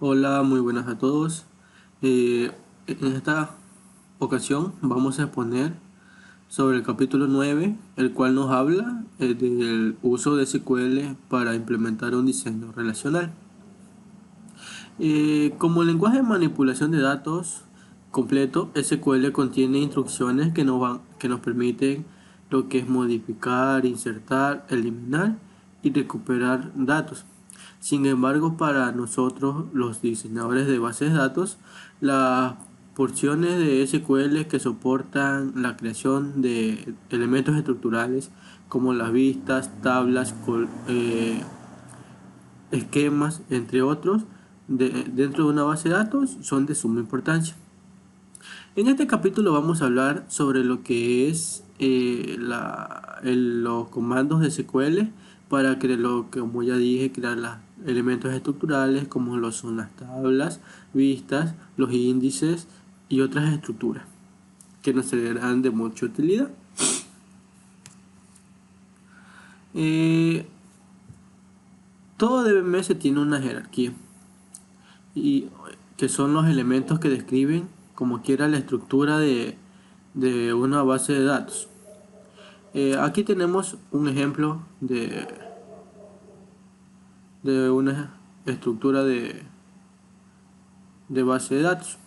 Hola, muy buenas a todos. Eh, en esta ocasión vamos a exponer sobre el capítulo 9, el cual nos habla del uso de SQL para implementar un diseño relacional. Como lenguaje de manipulación de datos completo, SQL contiene instrucciones que nos permiten lo que es modificar, insertar, eliminar y recuperar datos. Sin embargo, para nosotros, los diseñadores de bases de datos, las porciones de SQL que soportan la creación de elementos estructurales como las vistas, tablas, esquemas, entre otros, dentro de una base de datos son de suma importancia. En este capítulo vamos a hablar sobre lo que es los comandos de SQL para crear como ya dije, crear los elementos estructurales como lo son las tablas, vistas, los índices y otras estructuras que nos serán de mucha utilidad. Eh, Todo DBMS tiene una jerarquía y que son los elementos que describen como quiera la estructura de una base de datos. Aquí tenemos un ejemplo de una estructura de base de datos.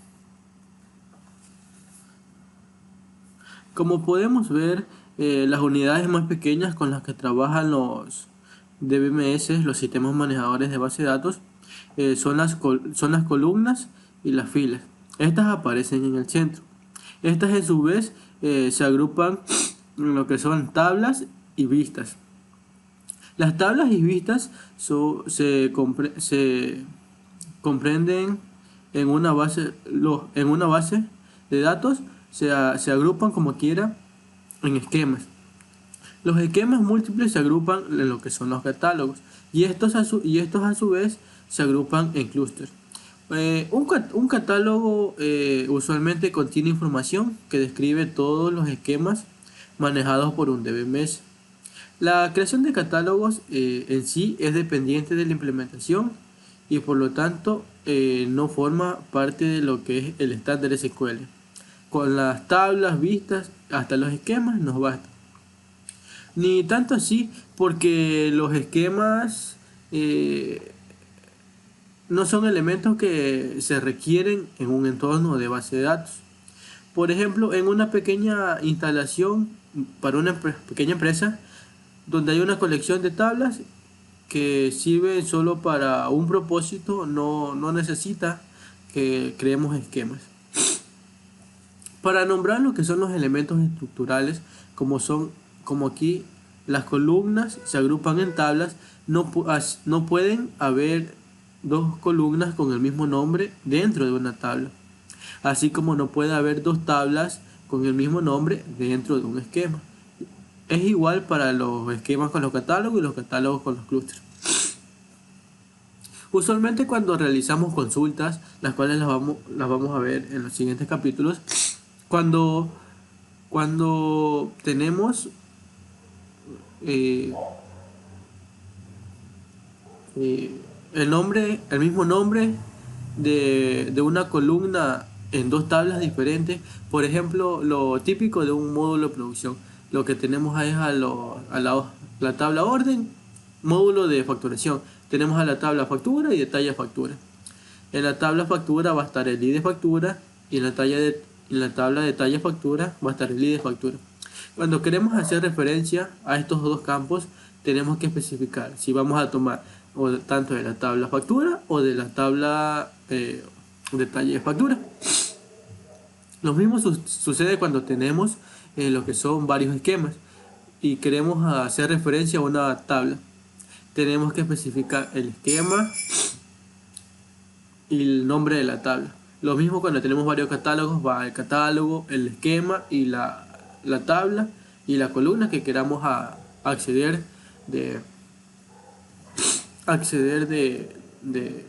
Como podemos ver, las unidades más pequeñas con las que trabajan los DBMS, los sistemas manejadores de base de datos, son las columnas y las filas. Estas aparecen en el centro. Estas en su vez se agrupan en lo que son tablas y vistas. Las tablas y vistas se comprenden en una base de datos, se agrupan como quiera en esquemas. Los esquemas múltiples se agrupan en lo que son los catálogos y estos a su vez se agrupan en clústeres. Un catálogo usualmente contiene información que describe todos los esquemas manejados por un DBMS. La creación de catálogos en sí es dependiente de la implementación y por lo tanto no forma parte de lo que es el estándar SQL. Con las tablas, vistas, hasta los esquemas nos basta. Ni tanto así porque los esquemas no son elementos que se requieren en un entorno de base de datos. Por ejemplo, en una pequeña instalación para una pequeña empresa, donde hay una colección de tablas que sirven solo para un propósito, no necesita que creemos esquemas. Para nombrar lo que son los elementos estructurales, como aquí las columnas se agrupan en tablas, no pueden haber dos columnas con el mismo nombre dentro de una tabla. Así como no puede haber dos tablas con el mismo nombre dentro de un esquema. Es igual para los esquemas con los catálogos y los catálogos con los clústeres. Usualmente cuando realizamos consultas, las cuales las vamos a ver en los siguientes capítulos, cuando, cuando tenemos eh, el mismo nombre de una columna en dos tablas diferentes, por ejemplo, lo típico de un módulo de producción, lo que tenemos ahí es la tabla orden, módulo de facturación. Tenemos a la tabla factura y detalle factura. En la tabla factura va a estar el ID de factura y en la tabla detalle factura va a estar el ID de factura. Cuando queremos hacer referencia a estos dos campos, tenemos que especificar si vamos a tomar tanto de la tabla factura o de la tabla detalle de factura. Lo mismo sucede cuando tenemos lo que son varios esquemas y queremos hacer referencia a una tabla. Tenemos que especificar el esquema y el nombre de la tabla. Lo mismo cuando tenemos varios catálogos, va el catálogo, el esquema y la tabla y la columna que queramos acceder de acceder de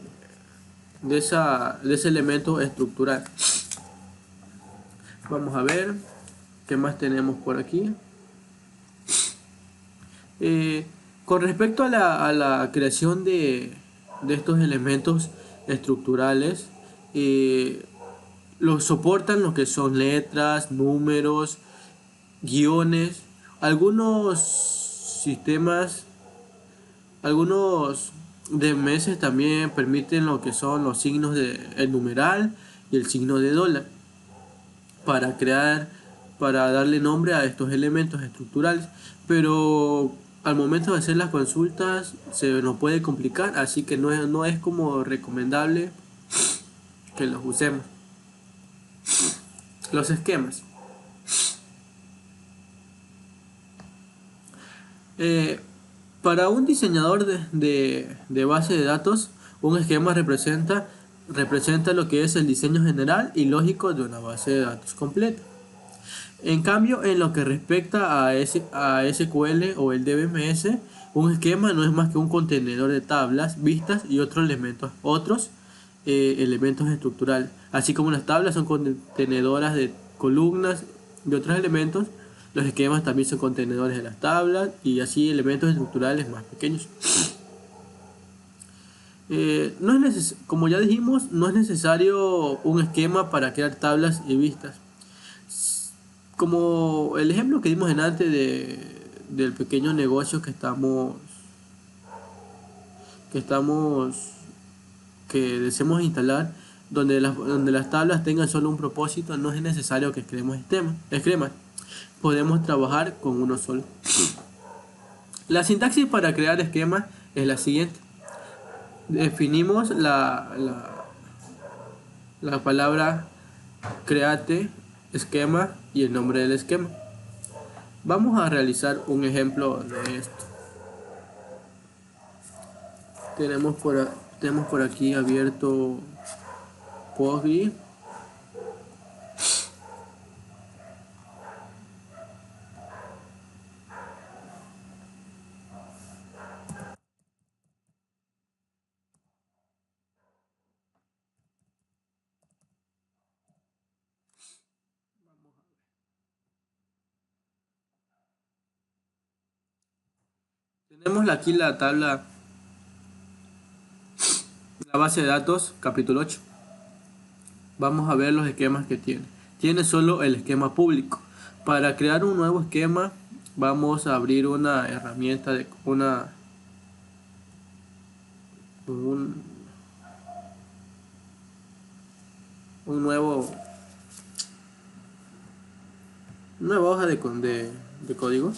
ese elemento estructural. Vamos a ver qué más tenemos por aquí. Con respecto a la creación de estos elementos estructurales eh, los soportan lo que son letras, números, guiones, algunos sistemas, algunos DMS también permiten lo que son los signos de el numeral y el signo de dólar para crear, para darle nombre a estos elementos estructurales, pero al momento de hacer las consultas se nos puede complicar, así que no es como recomendable que los usemos. Los esquemas. Eh, para un diseñador de base de datos, un esquema representa lo que es el diseño general y lógico de una base de datos completa. En cambio, en lo que respecta a SQL o el DBMS, un esquema no es más que un contenedor de tablas, vistas y otros elementos estructurales. Así como las tablas son contenedoras de columnas y otros elementos, los esquemas también son contenedores de las tablas y así elementos estructurales más pequeños. Como ya dijimos, no es necesario un esquema para crear tablas y vistas. Como el ejemplo que dimos en antes del pequeño negocio que estamos, que deseamos instalar, donde las tablas tengan solo un propósito, no es necesario que creemos esquemas. Podemos trabajar con uno solo. La sintaxis para crear esquemas es la siguiente. Definimos la palabra create esquema y el nombre del esquema. Vamos a realizar un ejemplo de esto. Tenemos por aquí abierto Postgre. Tenemos aquí la tabla, la base de datos, capítulo 8. Vamos a ver los esquemas que tiene. Tiene solo el esquema público. Para crear un nuevo esquema, vamos a abrir una herramienta de un, un nuevo nueva hoja de código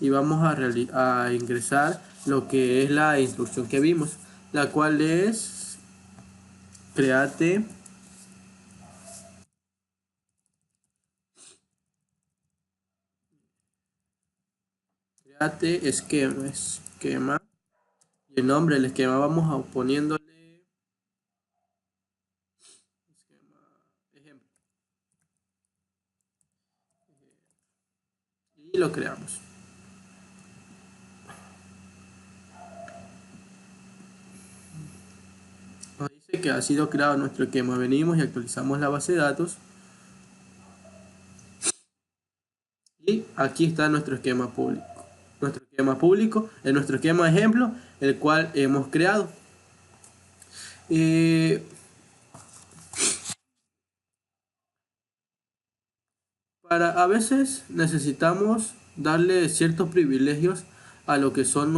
y vamos a ingresar lo que es la instrucción que vimos, la cual es create esquema y el nombre del esquema vamos a poniéndole esquema ejemplo y lo creamos. Nos dice que ha sido creado nuestro esquema. Venimos y actualizamos la base de datos y aquí está nuestro esquema público. Nuestro esquema público es nuestro esquema ejemplo, el cual hemos creado. A veces necesitamos darle ciertos privilegios a lo que son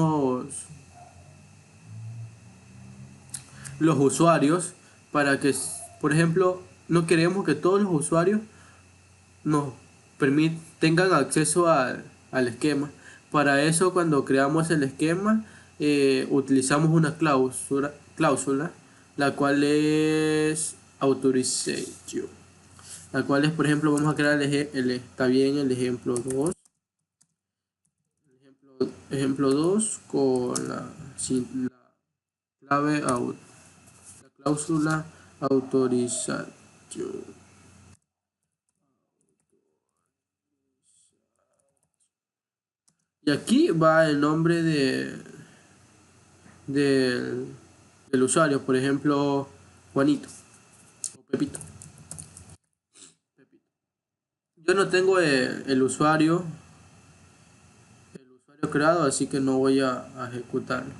los usuarios para que, por ejemplo, no queremos que todos los usuarios nos tengan acceso al esquema. Para eso, cuando creamos el esquema, utilizamos una cláusula, la cual es authorization, la cual es, por ejemplo, vamos a crear está bien el ejemplo 2. Ejemplo 2 con la clave la cláusula autorización. Y aquí va el nombre del, del usuario, por ejemplo, Juanito o Pepito. Yo no tengo el usuario creado, así que no voy a ejecutarlo.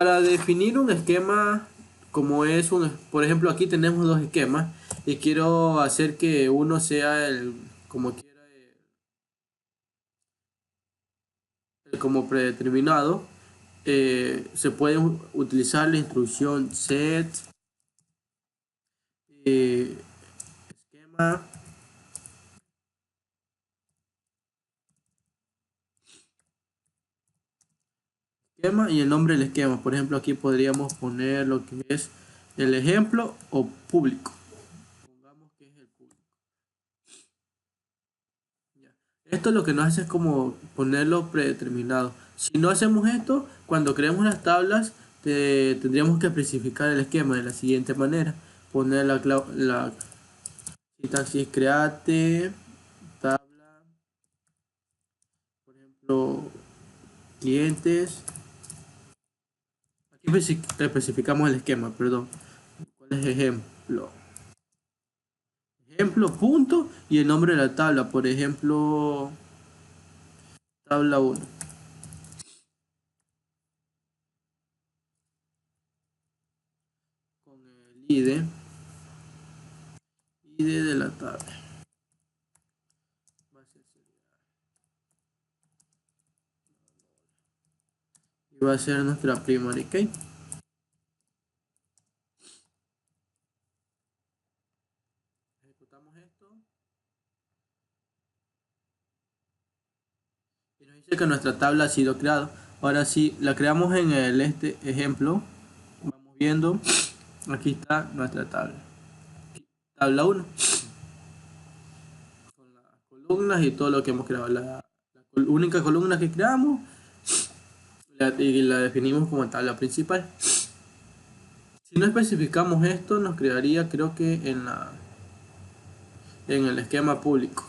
Para definir un esquema, como es un, por ejemplo, aquí tenemos dos esquemas y quiero hacer que uno sea el como quiera, el como predeterminado, se puede utilizar la instrucción set eh, esquema, esquema y el nombre del esquema. Por ejemplo, aquí podríamos poner lo que es el ejemplo o público. Pongamos que es el público. Ya. Esto lo que nos hace es como ponerlo predeterminado. Si no hacemos esto, cuando creemos las tablas, tendríamos que especificar el esquema de la siguiente manera. Poner la sintaxis create, tabla, por ejemplo, clientes. Aquí especificamos el esquema, perdón. ¿Cuál es ejemplo? Ejemplo, punto, y el nombre de la tabla. Por ejemplo, tabla 1. Con el ID de la tabla. Y va a ser nuestra primary key. Ejecutamos esto. Y nos dice que nuestra tabla ha sido creada. Ahora sí, la creamos en el ejemplo. Vamos viendo. Aquí está nuestra tabla. Tabla 1. Con las columnas y todo lo que hemos creado. La única columna que creamos y la definimos como tabla principal. Si no especificamos esto, nos crearía, creo que en el esquema público.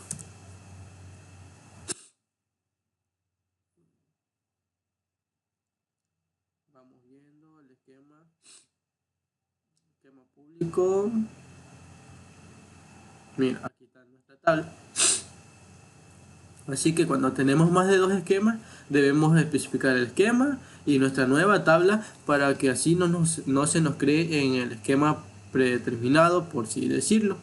Vamos viendo el esquema público. Mira, aquí está nuestra tabla. Así que cuando tenemos más de dos esquemas, debemos especificar el esquema y nuestra nueva tabla para que así no se nos cree en el esquema predeterminado, por así decirlo.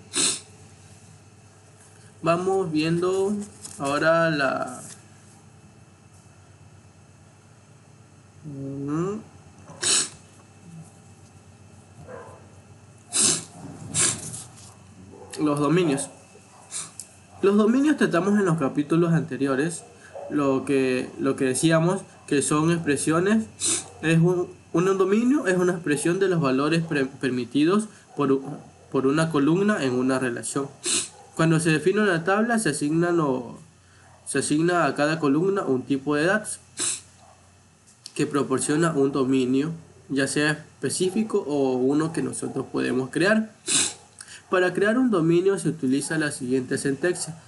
Vamos viendo ahora los dominios. Los dominios tratamos en los capítulos anteriores, lo que decíamos que son expresiones, un dominio es una expresión de los valores permitidos por una columna en una relación. Cuando se define una tabla se asigna a cada columna un tipo de datos que proporciona un dominio, ya sea específico o uno que nosotros podemos crear. Para crear un dominio se utiliza la siguiente sentencia.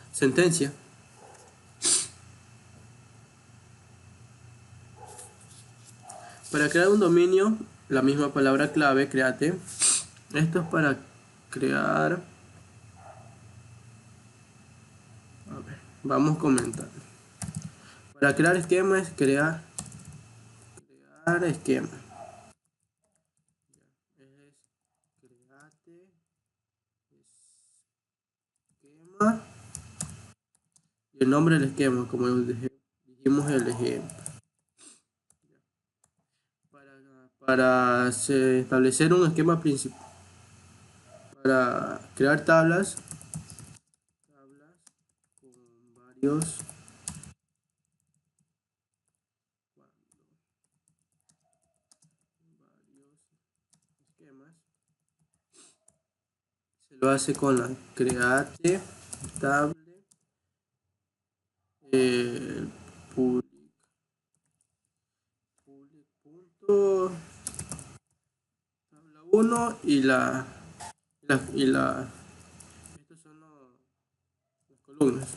Para crear un dominio, la misma palabra clave, create. Esto es para crear... A ver, vamos comentando. Para crear esquema es crear esquema. Create esquema. Y el nombre del esquema, como dijimos el ejemplo. Para establecer un esquema principal, para crear tablas con varios esquemas, se lo hace con la create table public punto tabla 1 y estos son las columnas.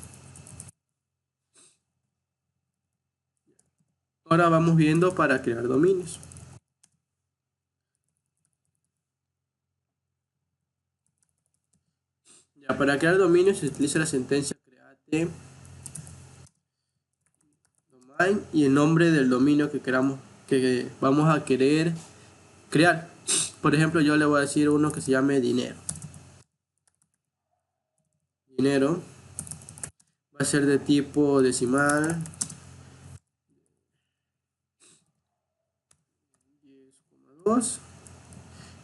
Ahora vamos viendo para crear dominios. Ya, para crear dominios se utiliza la sentencia create domain y el nombre del dominio que queramos que vamos a querer crear. Por ejemplo, yo le voy a decir uno que se llame dinero. Dinero va a ser de tipo decimal. 10,2.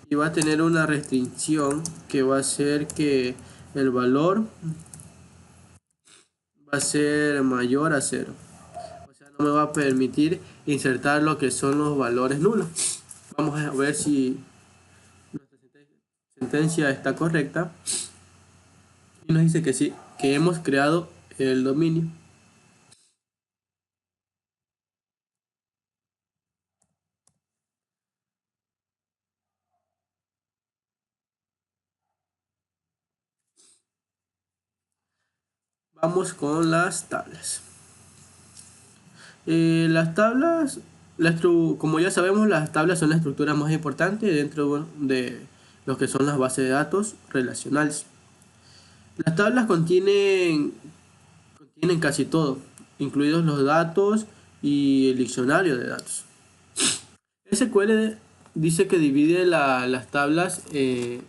Y va a tener una restricción que va a ser que el valor va a ser mayor a cero. O sea, no me va a permitir insertar lo que son los valores nulos. Vamos a ver si nuestra sentencia está correcta. Y nos dice que sí, que hemos creado el dominio. Vamos con las tablas. Las tablas, como ya sabemos, las tablas son la estructura más importante dentro de lo que son las bases de datos relacionales. Las tablas contienen casi todo, incluidos los datos y el diccionario de datos. SQL dice que divide las tablas en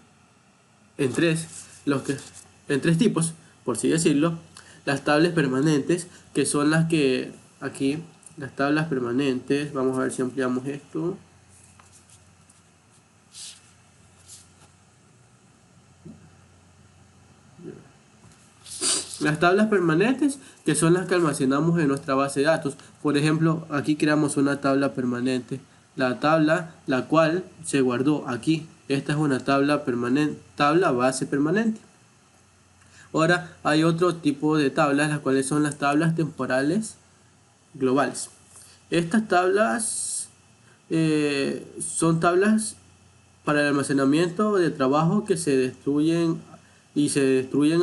tres, en tres tipos, por así decirlo. Las tablas permanentes, que son las que aquí, las tablas permanentes, vamos a ver si ampliamos esto. Las tablas permanentes, que son las que almacenamos en nuestra base de datos. Por ejemplo, aquí creamos una tabla permanente. La tabla, la cual se guardó aquí. Esta es una tabla permanente, tabla base permanente. Ahora hay otro tipo de tablas, las cuales son las tablas temporales globales. Estas tablas son tablas para el almacenamiento de trabajo que se destruyen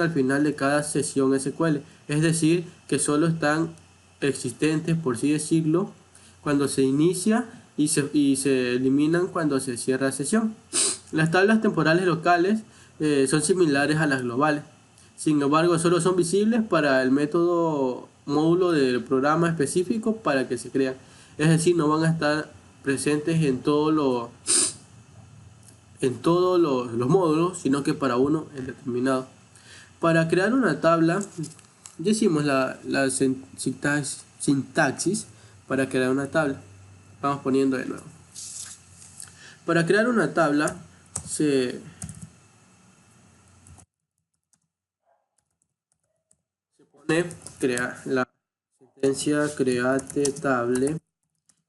al final de cada sesión SQL. Es decir, que solo están existentes, por así decirlo, cuando se inicia y se eliminan cuando se cierra la sesión. Las tablas temporales locales son similares a las globales. Sin embargo, solo son visibles para el módulo del programa específico para que se crean. Es decir, no van a estar presentes en todos los módulos, sino que para uno en determinado. Para crear una tabla, ya hicimos la sintaxis para crear una tabla. Vamos poniendo de nuevo. Para crear una tabla se pone crear la sentencia create table,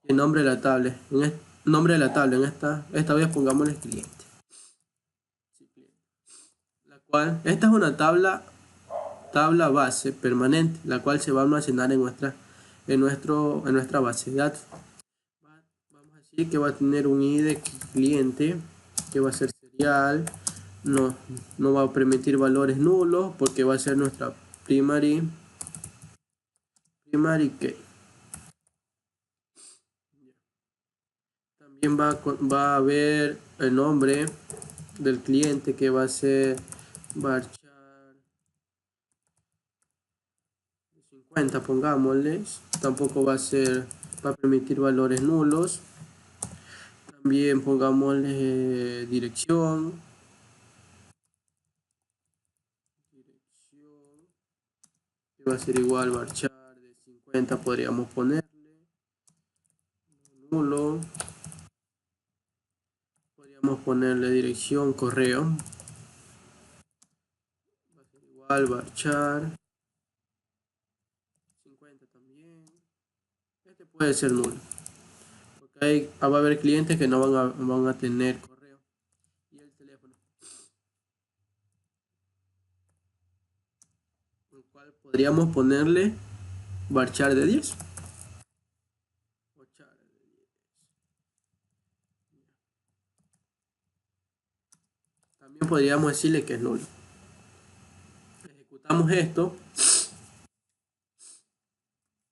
el nombre de la tabla. En esta vez pongámosle cliente. Esta es una tabla base permanente, la cual se va a almacenar en nuestra base de datos. Vamos a decir que va a tener un ID de cliente, que va a ser serial, no va a permitir valores nulos porque va a ser nuestra primary key. También va a haber el nombre del cliente, que va a ser varchar 50, pongámosles. Tampoco va a permitir valores nulos. También pongámosle dirección, que va a ser igual varchar de 50, podríamos ponerle nulo. Podríamos ponerle dirección correo, va a ser igual varchar 50 también. Este puede ser nulo, porque va a haber clientes que no van a tener correo. Y el teléfono, el cual podríamos ponerle varchar de 10. También podríamos decirle que es nulo. Ejecutamos esto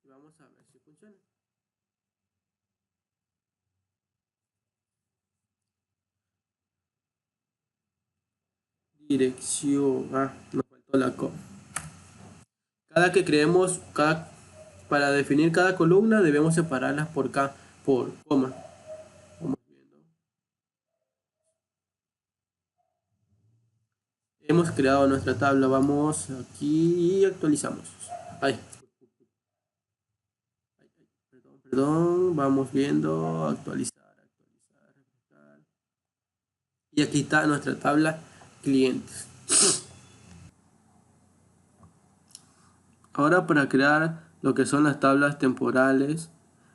y vamos a ver si funciona. Dirección, nos faltó la co. Para definir cada columna debemos separarlas por por coma. Vamos viendo. Hemos creado nuestra tabla. Vamos aquí y actualizamos. Ay, perdón. Vamos viendo. Actualizar. Y aquí está nuestra tabla clientes. Ahora para crear lo que son las tablas temporales,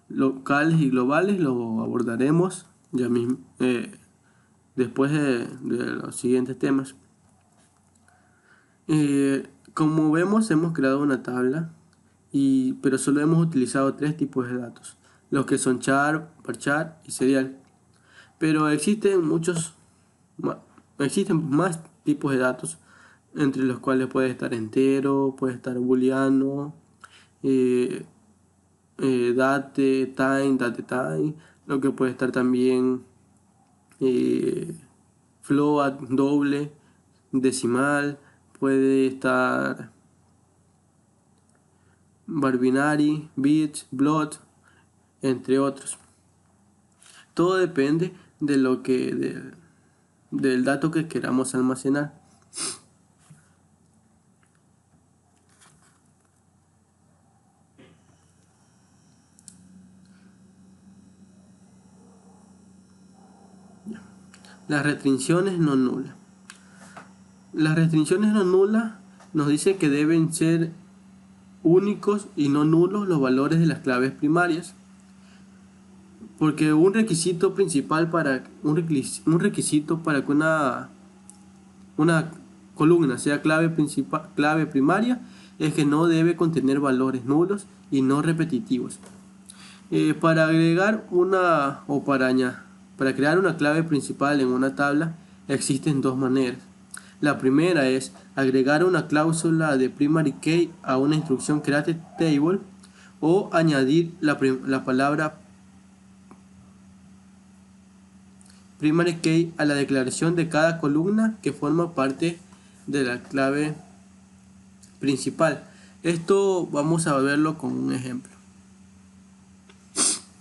locales y globales lo abordaremos ya mismo, después de los siguientes temas. Como vemos, hemos creado una tabla, pero solo hemos utilizado tres tipos de datos, los que son char, varchar y serial. Pero existen más tipos de datos, entre los cuales puede estar entero, puede estar booleano, eh, date time, lo que puede estar también float, doble, decimal, puede estar binary, bit, block, entre otros. Todo depende de del dato que queramos almacenar. Las restricciones no nulas. Las restricciones no nulas nos dice que deben ser únicos y no nulos los valores de las claves primarias. Porque un requisito principal un requisito para que una columna sea clave primaria es que no debe contener valores nulos y no repetitivos. Para agregar para crear una clave principal en una tabla existen dos maneras. La primera es agregar una cláusula de primary key a una instrucción create table o añadir la palabra primary key a la declaración de cada columna que forma parte de la clave principal. Esto vamos a verlo con un ejemplo.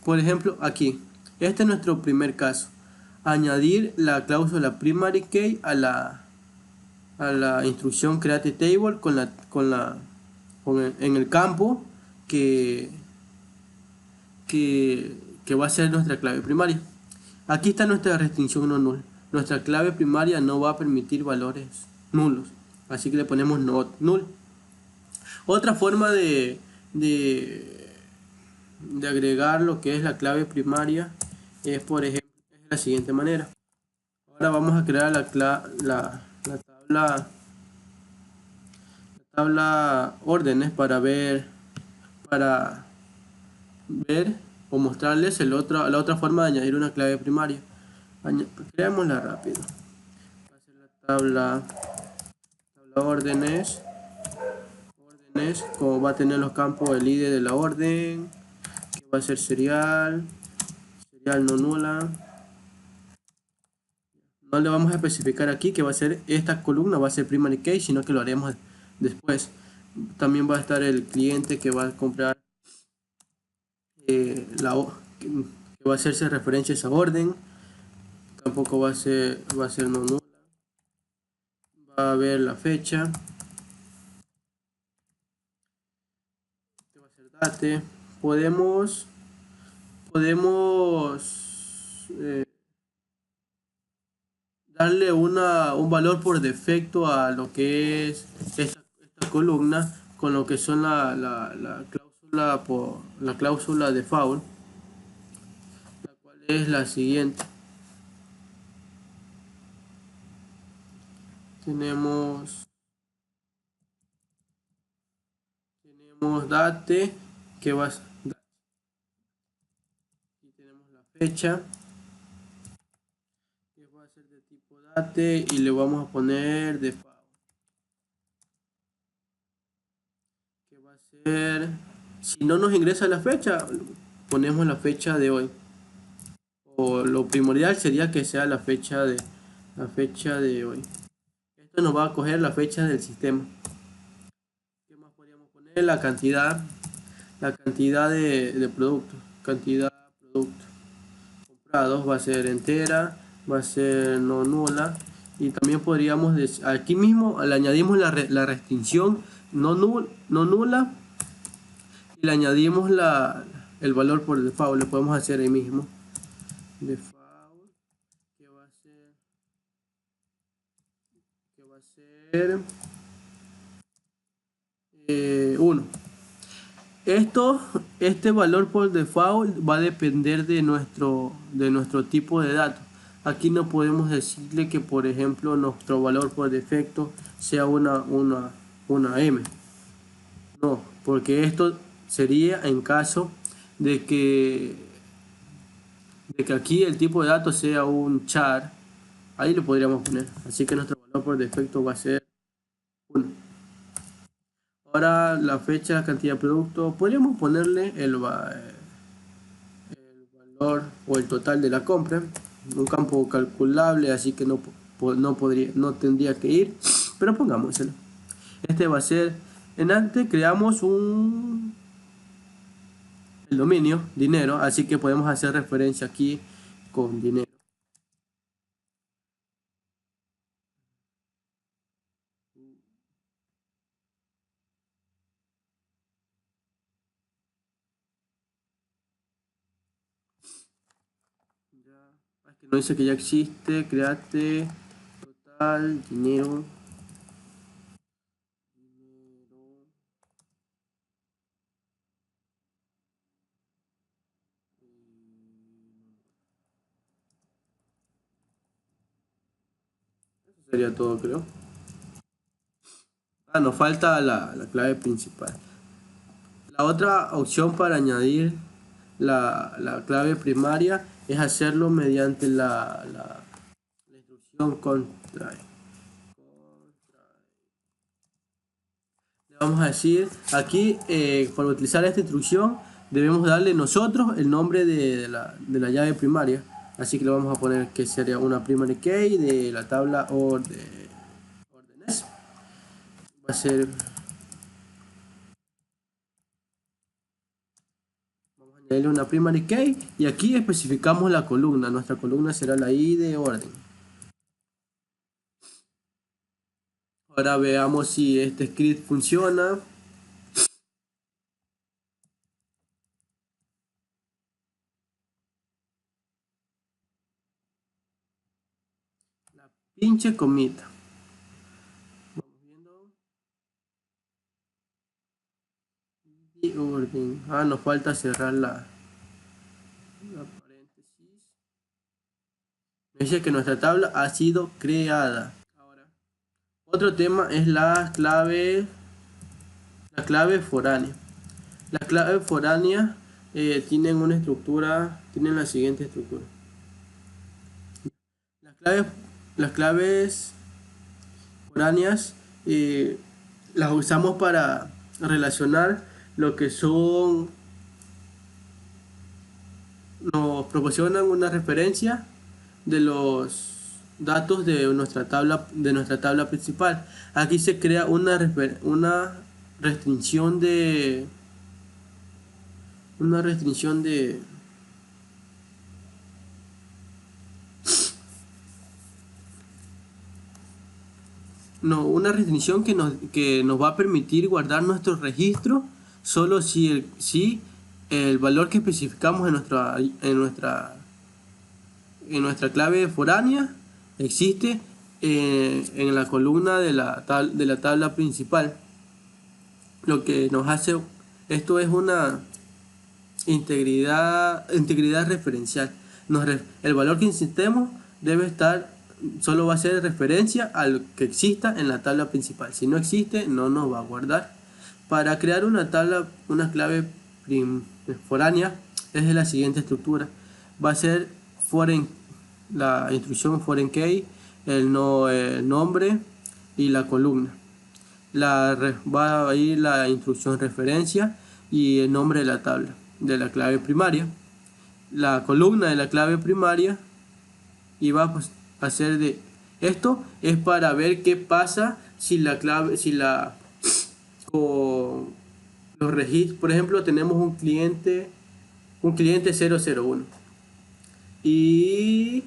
Por ejemplo, aquí, este es nuestro primer caso. Añadir la cláusula primary key a la instrucción create table en el campo que va a ser nuestra clave primaria. Aquí está nuestra restricción no null. Nuestra clave primaria no va a permitir valores nulos, así que le ponemos not null. Otra forma de agregar lo que es la clave primaria es, por ejemplo, de la siguiente manera. Ahora vamos a crear la tabla órdenes para ver o mostrarles la otra forma de añadir una clave primaria. Creémosla rápido. Va a ser la tabla órdenes, como va a tener los campos el ID de la orden, que va a ser serial no nula. No le vamos a especificar aquí que va a ser esta columna, va a ser primary key, sino que lo haremos después. También va a estar el cliente que va a comprar que va a hacerse referencia a esa orden. Tampoco va a ser no nula. Va a haber la fecha. Este va a ser date. Podemos darle un valor por defecto a lo que es esta columna con lo que son la cláusula default, la cual es la siguiente. Tenemos date que va a ser, y tenemos la fecha que va a ser de tipo date y le vamos a poner default, que va a ser, si no nos ingresa la fecha, ponemos la fecha de hoy, o lo primordial sería que sea la fecha de hoy. Esto nos va a coger la fecha del sistema. ¿Qué más podríamos poner? La cantidad de productos, cantidad producto. Comprados va a ser entera, va a ser no nula. Y también podríamos decir, aquí mismo le añadimos la restricción no nula y le añadimos el valor por default. Lo podemos hacer ahí mismo. Default, que va a ser 1. Este valor por default va a depender de nuestro tipo de datos. Aquí no podemos decirle que, por ejemplo, nuestro valor por defecto sea una M. No, porque esto sería en caso de que aquí el tipo de datos sea un char. Ahí lo podríamos poner. Así que nuestro valor por defecto va a ser 1. Ahora la fecha, la cantidad de producto, podríamos ponerle el valor o el total de la compra, un campo calculable, así que no tendría que ir, pero pongámoselo. Este va a ser, en antes creamos el dominio, dinero, así que podemos hacer referencia aquí con dinero. Es que no dice que ya existe, create, total, dinero. Eso sería todo, creo. Nos falta la clave principal. La otra opción para añadir la clave primaria es hacerlo mediante la instrucción contrae. Le vamos a decir aquí, para utilizar esta instrucción, debemos darle nosotros el nombre de la llave primaria. Así que le vamos a poner que sería una primary key de la tabla órdenes. Va a ser... Añadirle una primary key y aquí especificamos la columna. Nuestra columna será la I de orden. Ahora veamos si este script funciona. La pinche comita. Vamos viendo. Y orden. Nos falta cerrar la paréntesis. Dice que nuestra tabla ha sido creada. Ahora, otro tema es la clave foránea. Las claves foráneas tienen una estructura, tienen la siguiente estructura. Las claves foráneas las usamos para relacionar lo que son, nos proporcionan una referencia de los datos de nuestra tabla principal. Aquí se crea una restricción de una restricción que nos va a permitir guardar nuestro registro solo si el valor que especificamos en nuestra clave foránea existe en la columna de la tabla principal. Lo que nos hace esto es una integridad referencial. El valor que insistemos solo va a ser referencia al que exista en la tabla principal. Si no existe, no nos va a guardar. Para crear una clave foránea es de la siguiente estructura. Va a ser la instrucción foreign key, el nombre y la columna. Va a ir la instrucción referencia y el nombre de la tabla de la clave primaria, la columna de la clave primaria, y va a ser de esto es para ver qué pasa si los registros, por ejemplo, tenemos un cliente un cliente 001. Y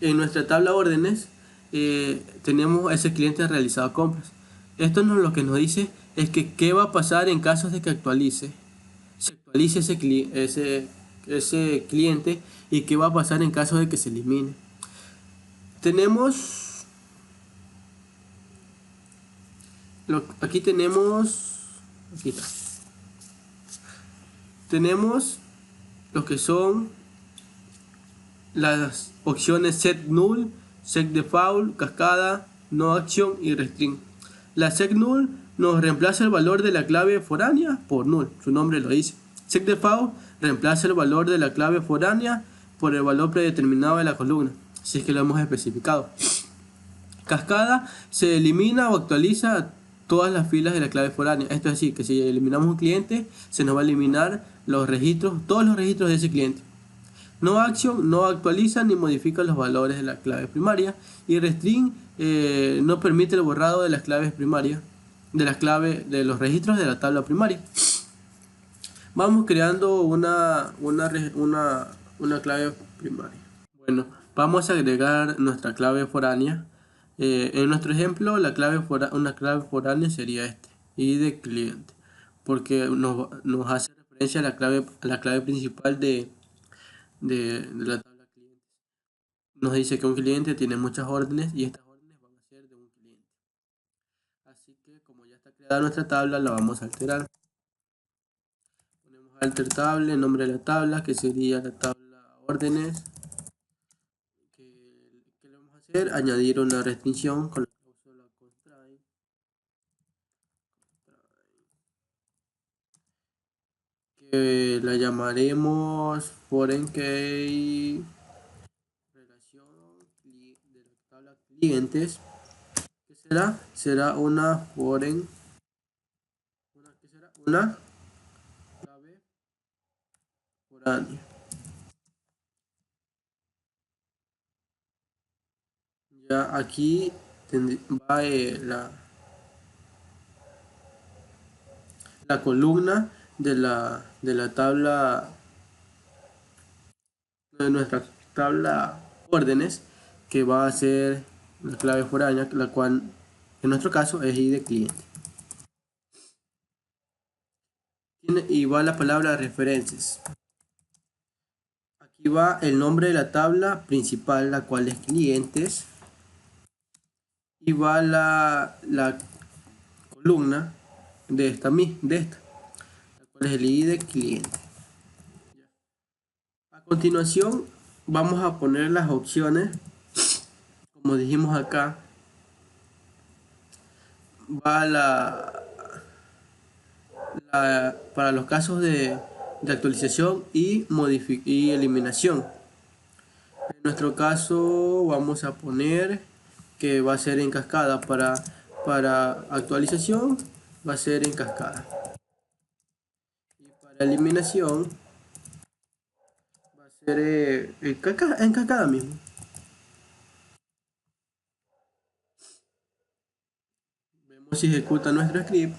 en nuestra tabla órdenes tenemos ese cliente realizado compras. Esto lo que nos dice es que qué va a pasar en caso de que se actualice ese cliente, y qué va a pasar en caso de que se elimine. Tenemos aquí está. Tenemos lo que son las opciones set null, set default, cascada, no action y restring. La set null nos reemplaza el valor de la clave foránea por null, su nombre lo dice. Set default reemplaza el valor de la clave foránea por el valor predeterminado de la columna, si es que lo hemos especificado. Cascada se elimina o actualiza todas las filas de la clave foránea. Esto es decir, que si eliminamos un cliente, se nos va a eliminar los registros, todos los registros de ese cliente. No action no actualiza ni modifica los valores de la clave primaria. Y restring no permite el borrado de las claves primarias, de los registros de la tabla primaria. Vamos creando una clave primaria. Bueno, vamos a agregar nuestra clave foránea. En nuestro ejemplo, una clave foránea sería id cliente, porque nos hace referencia a la clave principal de la tabla cliente. Nos dice que un cliente tiene muchas órdenes y estas órdenes van a ser de un cliente. Así que como ya está creada nuestra tabla, la vamos a alterar. Ponemos alter table, nombre de la tabla, que sería la tabla órdenes. ¿Qué le vamos a hacer? Añadir una restricción con la cláusula constraint. Que la llamaremos foreign key relación de la tabla clientes. ¿Qué será? Será una foreign, ¿qué será? Una clave foránea. Ya aquí va la columna de la tabla, de nuestra tabla órdenes, que va a ser la clave foránea, la cual en nuestro caso es id cliente. Y va la palabra referencias. Aquí va el nombre de la tabla principal, la cual es clientes, y va la columna de esta, la cual es el id cliente. A continuación vamos a poner las opciones. Como dijimos acá, va para los casos de actualización y eliminación. En nuestro caso vamos a poner que va a ser en cascada. Para actualización va a ser en cascada, y para eliminación va a ser en cascada mismo. Vemos si ejecuta nuestro script.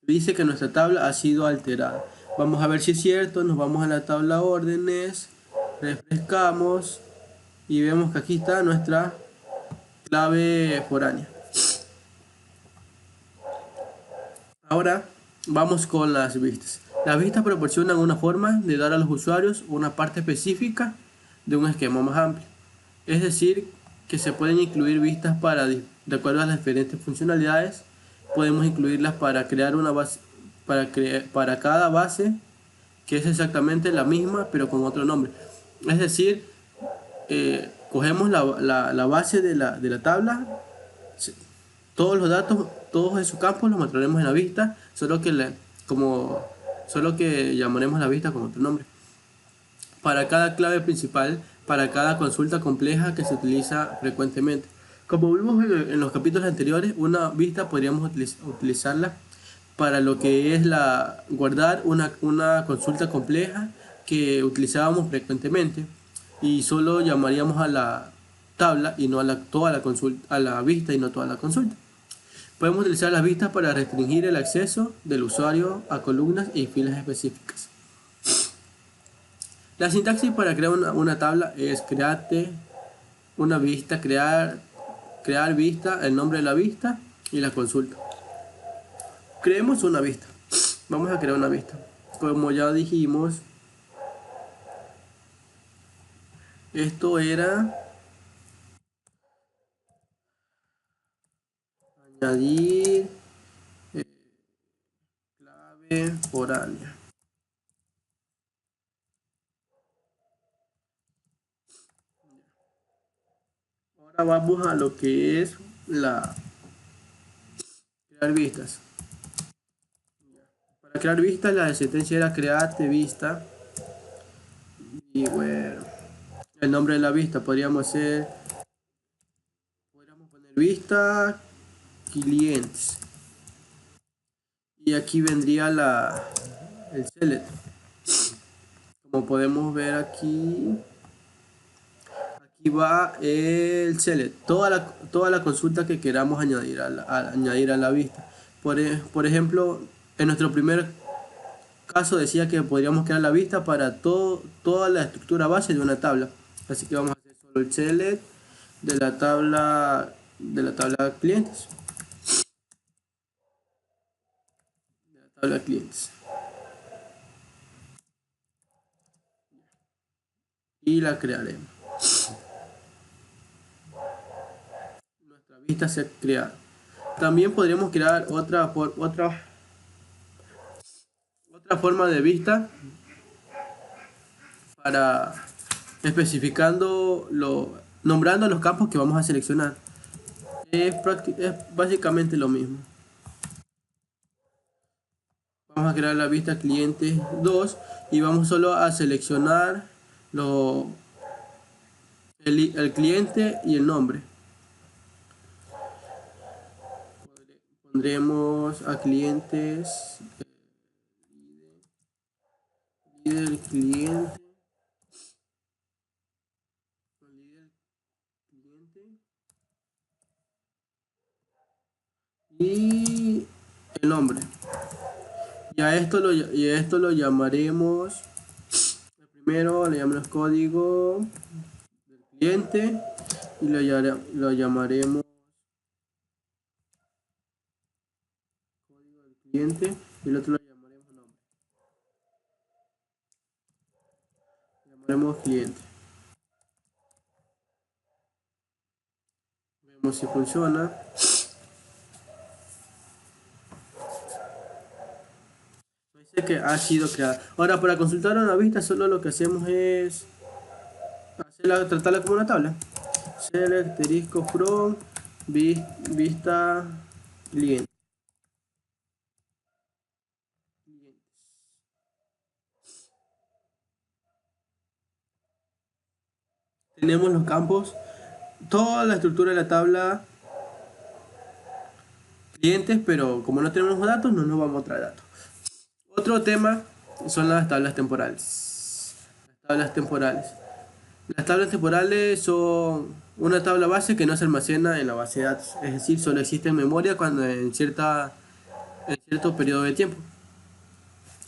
Dice que nuestra tabla ha sido alterada. Vamos a ver si es cierto. Nos vamos a la tabla órdenes, refrescamos y vemos que aquí está nuestra clave foránea. Ahora vamos con las vistas. Las vistas proporcionan una forma de dar a los usuarios una parte específica de un esquema más amplio. Es decir, que se pueden incluir vistas de acuerdo a las diferentes funcionalidades. Podemos incluirlas para crear una base, para cada base, que es exactamente la misma pero con otro nombre. Es decir, cogemos la base de la tabla, todos los datos, todos esos campos los mostraremos en la vista, solo que llamaremos la vista con otro nombre. Para cada clave principal, para cada consulta compleja que se utiliza frecuentemente. Como vimos en los capítulos anteriores, una vista podríamos utilizarla para lo que es guardar una consulta compleja que utilizábamos frecuentemente, y solo llamaríamos a tabla y no a toda la consulta, a la vista y no toda la consulta. Podemos utilizar las vistas para restringir el acceso del usuario a columnas y filas específicas. La sintaxis para crear una tabla es create una vista, crear vista, el nombre de la vista y la consulta. Creemos una vista. Vamos a crear una vista. Como ya dijimos, esto era añadir clave foránea. Ahora vamos a lo que es la crear vistas. Para crear vistas la sentencia era create vista. Y bueno, el nombre de la vista podríamos poner vista clientes. Y aquí vendría el select. Como podemos ver aquí va el select, toda la consulta que queramos añadir añadir a la vista. Por ejemplo, en nuestro primer caso decía que podríamos crear la vista para toda la estructura base de una tabla. Así que vamos a hacer solo el select de la tabla clientes. De la tabla clientes. Y la crearemos. Nuestra vista se crea. También podríamos crear otra forma de vista para nombrando los campos que vamos a seleccionar. Es básicamente lo mismo. Vamos a crear la vista cliente 2 y vamos solo a seleccionar el cliente y el nombre. Pondremos a clientes líder cliente y el nombre. Y a esto lo llamaremos, primero le llamamos código del cliente y lo llamaremos código del cliente y el otro lo llamaremos nombre. Llamaremos cliente. Vemos si funciona. Dice que ha sido creada. Ahora, para consultar una vista, solo lo que hacemos es tratarla como una tabla. Select asterisco from vista cliente. Tenemos los campos, toda la estructura de la tabla clientes, pero como no tenemos datos, no nos vamos a traer datos. Otro tema son las tablas temporales. Las tablas temporales son una tabla base que no se almacena en la base de datos, es decir, solo existe en memoria cuando en cierto periodo de tiempo.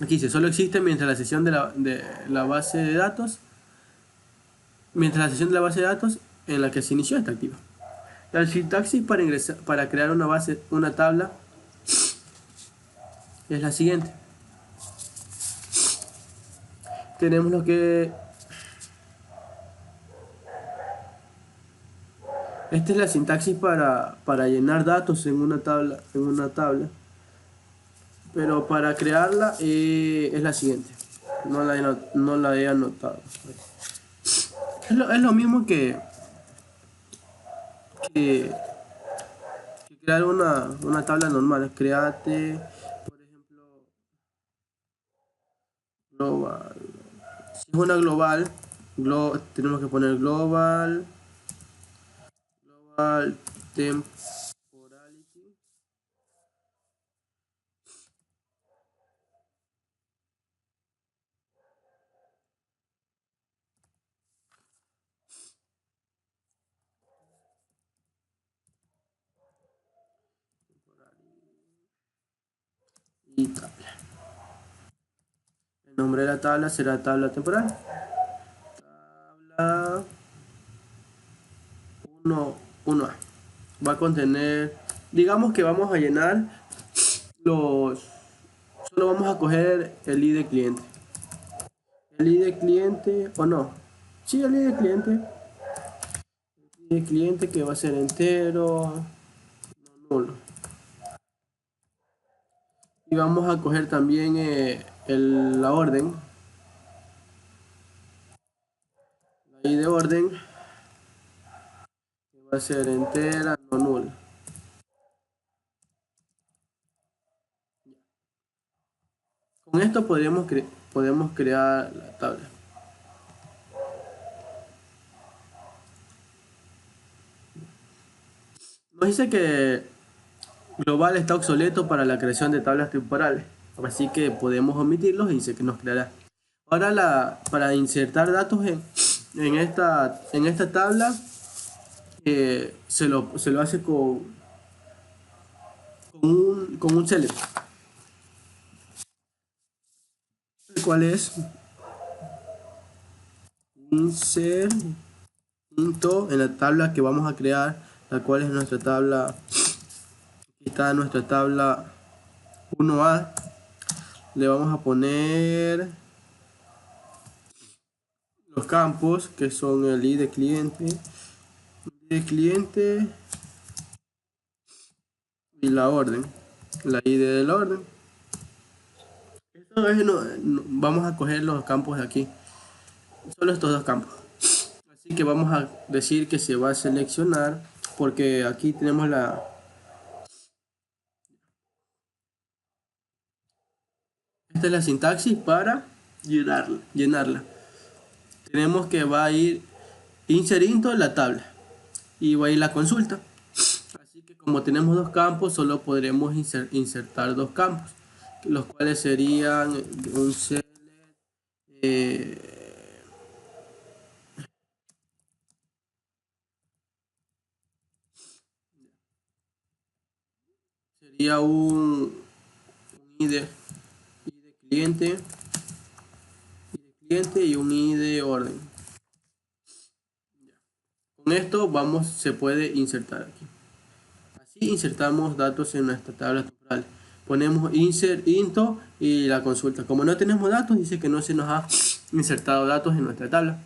Aquí dice, solo existe mientras la sesión de la base de datos, en la que se inició está activa. La sintaxis para crear una tabla es la siguiente. Tenemos lo que esta es la sintaxis para llenar datos en una tabla, pero para crearla es la siguiente. No la he anotado. Es lo mismo que crear una tabla normal. Create, por ejemplo, global. Si es una global, tenemos que poner global temporality. y tabla. El nombre de la tabla será tabla temporal. Tabla 1A. Va a contener, digamos que vamos a llenar solo vamos a coger el ID de cliente. El ID de cliente, o no. Sí, el ID de cliente. El ID de cliente que va a ser entero, no nulo. Y vamos a coger también la orden. La ID de orden que va a ser entera, no nula. Con esto podemos crear la tabla. Nos dice que global está obsoleto para la creación de tablas temporales, así que podemos omitirlos y dice que nos creará. Ahora para insertar datos en esta tabla se lo hace con un select, el cual es insert into en la tabla que vamos a crear, la cual es nuestra tabla. Aquí está nuestra tabla 1A. Le vamos a poner los campos que son el ID de cliente y la orden, la ID de la orden. Vamos a coger los campos de aquí, solo estos dos campos. Así que vamos a decir que se va a seleccionar, porque aquí tenemos esta es la sintaxis para llenarla. Tenemos que va a ir insert into la tabla y va a ir la consulta. Así que como tenemos dos campos, solo podremos insertar dos campos, los cuales serían un select, sería un ID cliente y un ID orden. Con esto se puede insertar aquí. Así insertamos datos en nuestra tabla temporal. Ponemos insert into y la consulta. Como no tenemos datos, dice que no se nos ha insertado datos en nuestra tabla.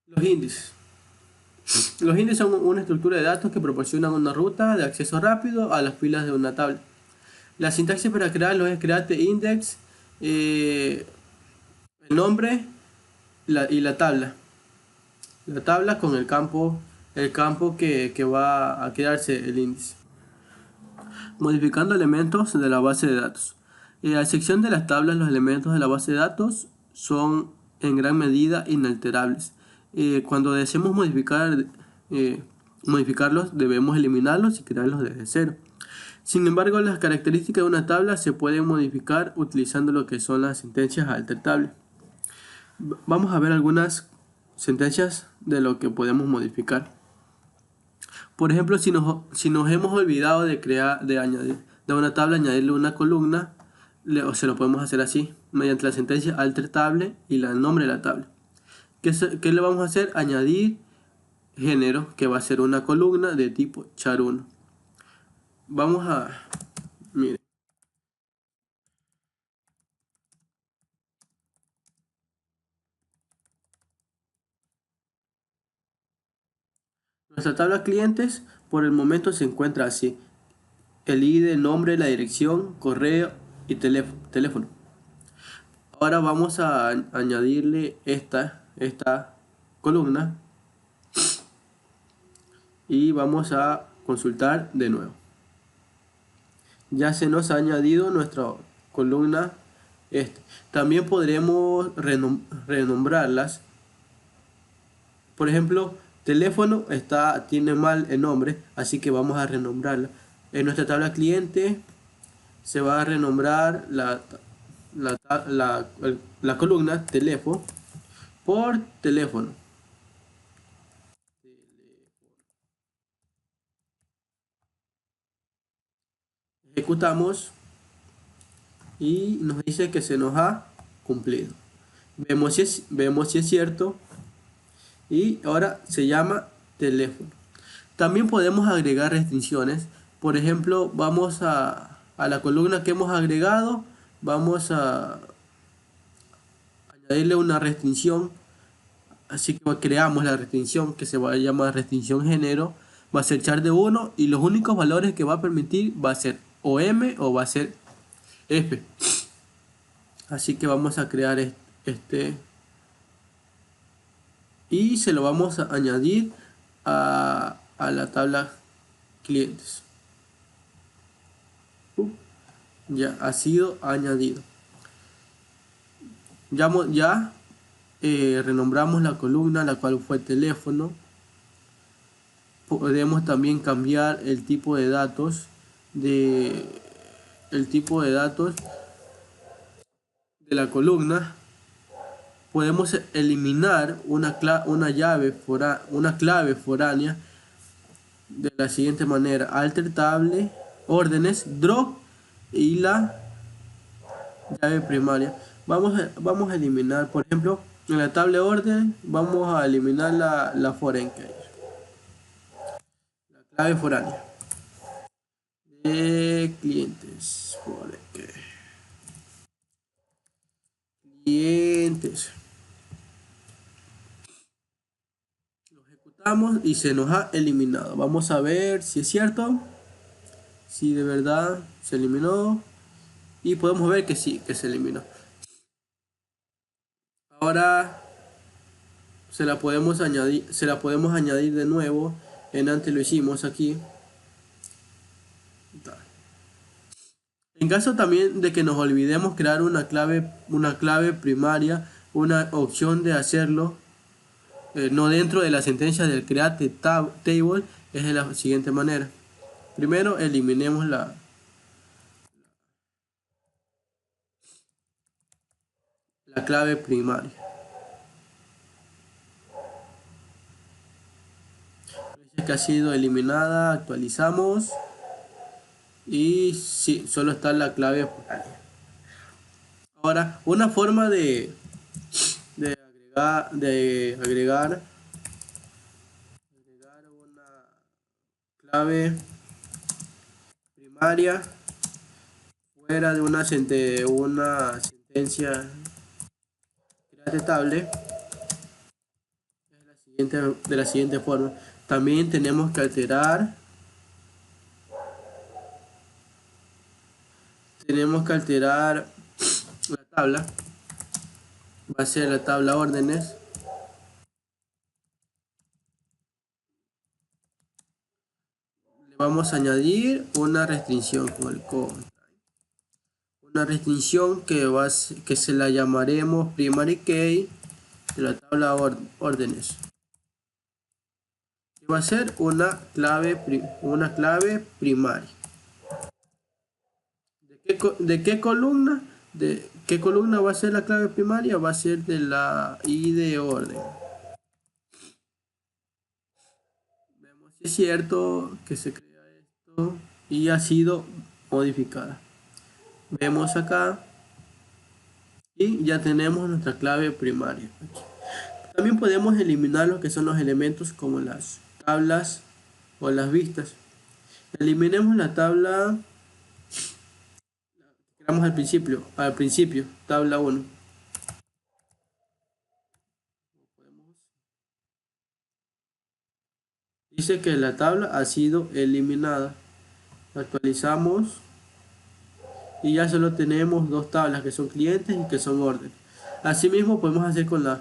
Los índices. Los índices son una estructura de datos que proporcionan una ruta de acceso rápido a las filas de una tabla. La sintaxis para crearlos es create index, el nombre y la tabla. La tabla con el campo que va a crearse el índice. Modificando elementos de la base de datos. A excepción de las tablas, los elementos de la base de datos son en gran medida inalterables. Cuando deseemos modificarlos, debemos eliminarlos y crearlos desde cero. Sin embargo, las características de una tabla se pueden modificar utilizando lo que son las sentencias altertables. Vamos a ver algunas sentencias de lo que podemos modificar. Por ejemplo, si nos hemos olvidado de añadir de una tabla, añadirle una columna, se lo podemos hacer así, mediante la sentencia altertable y el nombre de la tabla. ¿Qué le vamos a hacer? Añadir género, que va a ser una columna de tipo char1. Vamos a... Mire. Nuestra tabla clientes por el momento se encuentra así. El ID, nombre, la dirección, correo y teléfono. Ahora vamos a añadirle esta columna y vamos a consultar de nuevo. Ya se nos ha añadido nuestra columna. También podremos renombrarlas. Por ejemplo, teléfono tiene mal el nombre, así que vamos a renombrarla. En nuestra tabla cliente se va a renombrar la columna teléfono por teléfono. Ejecutamos y nos dice que se nos ha cumplido. Vemos si es cierto y ahora se llama teléfono. También podemos agregar restricciones. Por ejemplo, vamos a la columna que hemos agregado, vamos a añadirle una restricción. Así que creamos la restricción que se va a llamar restricción género. Va a ser char de 1 y los únicos valores que va a permitir va a ser o M o va a ser F. Así que vamos a crear este y se lo vamos a añadir a la tabla clientes. Ya ha sido añadido. Ya renombramos la columna, la cual fue teléfono. Podemos también cambiar el tipo de datos de la columna. Podemos eliminar una clave foránea de la siguiente manera: alter table, órdenes, drop y la llave primaria. Vamos a eliminar, por ejemplo, en la tabla orden vamos a eliminar la foreign key, la clave foránea de clientes, clientes. Lo ejecutamos y se nos ha eliminado. Vamos a ver si es cierto, si de verdad se eliminó, y podemos ver que sí, que se eliminó. Ahora se la podemos añadir de nuevo. En antes lo hicimos aquí. En caso también de que nos olvidemos crear una clave primaria, una opción de hacerlo no dentro de la sentencia del create table es de la siguiente manera. Primero eliminemos la clave primaria. Dice que ha sido eliminada, actualizamos y sí, solo está la clave primaria. Ahora, una forma de agregar una clave primaria fuera de una sentencia create table es de la siguiente forma. También tenemos que alterar la tabla. Va a ser la tabla órdenes. Le vamos a añadir una restricción con el código. Una restricción que se la llamaremos primary key de la tabla órdenes. Y va a ser una clave primaria. ¿De qué columna? ¿De qué columna va a ser la clave primaria? Va a ser de la I de orden. Vemos si es cierto que se crea esto y ha sido modificada. Vemos acá y ya tenemos nuestra clave primaria. También podemos eliminar lo que son los elementos como las tablas o las vistas. Eliminemos la tabla que creamos al principio, tabla 1. Dice que la tabla ha sido eliminada. Actualizamos y ya solo tenemos dos tablas que son clientes y que son orden. Asimismo podemos hacer con las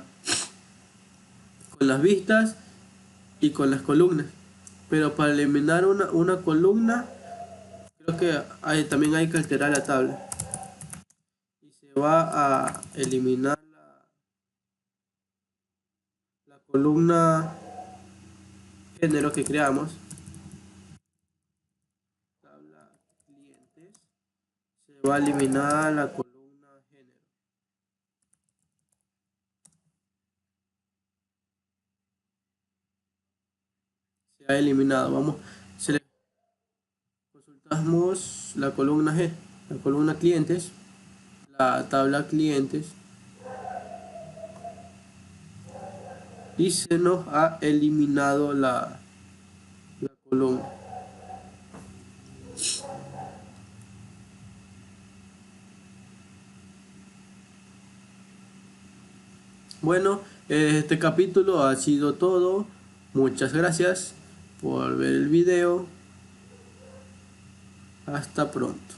vistas y con las columnas. Pero para eliminar una columna, creo que también hay que alterar la tabla. Y se va a eliminar la columna género que creamos. Tabla clientes. Se va a eliminar la columna género. Se ha eliminado. Vamos, tenemos la columna G, la columna clientes, la tabla clientes, y se nos ha eliminado la columna. Bueno, este capítulo ha sido todo. Muchas gracias por ver el video. Hasta pronto.